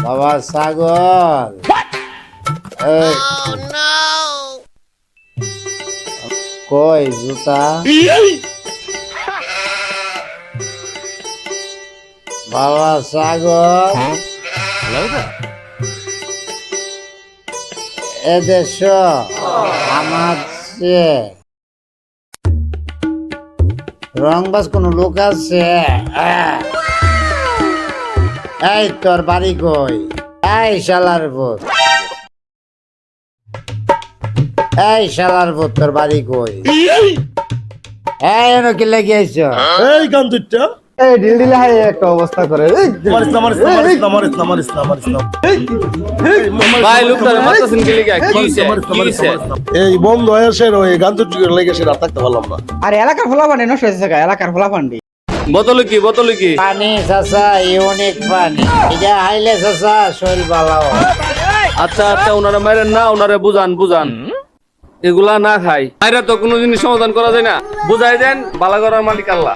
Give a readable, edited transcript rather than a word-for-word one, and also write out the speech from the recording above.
বাবা ছাগল এই, কই জুতা বাবা ছাগল এদেশ আমার চেয়ে রংবাজ কোন লোক আছে? এই তোর বাড়ি কই? এই শালার ভূত, এই শালার ভূত, তোর বাড়ি কই? এই এনো কি লেগে আইছ? এই গান দুইটা এই ঢিল ঢিলে হাই একটা অবস্থা করে এই ভাই লোকটারে মারতাছেন কি লাগা? কি হইছে? এই বন্ধ হয়েছে ওই গান দুটি লেগে সে রাত থাকতে পারলাম না। আর এলাকার ফোলা পান্ডি নষ্ট হয়েছে এলাকার ফোলা পান্ডি বোতল কি পানি চাচা, ইউনিক পানি, এটা হাইলে চাচা শৈল বালাও। আচ্ছা ওনারা মারেন না, ওনারে বুঝান এগুলা না খাই আইরা তো কোনো জিনিস সমাধান করা যায় না, বুঝাই দেন, বালা করার মালিক আল্লাহ।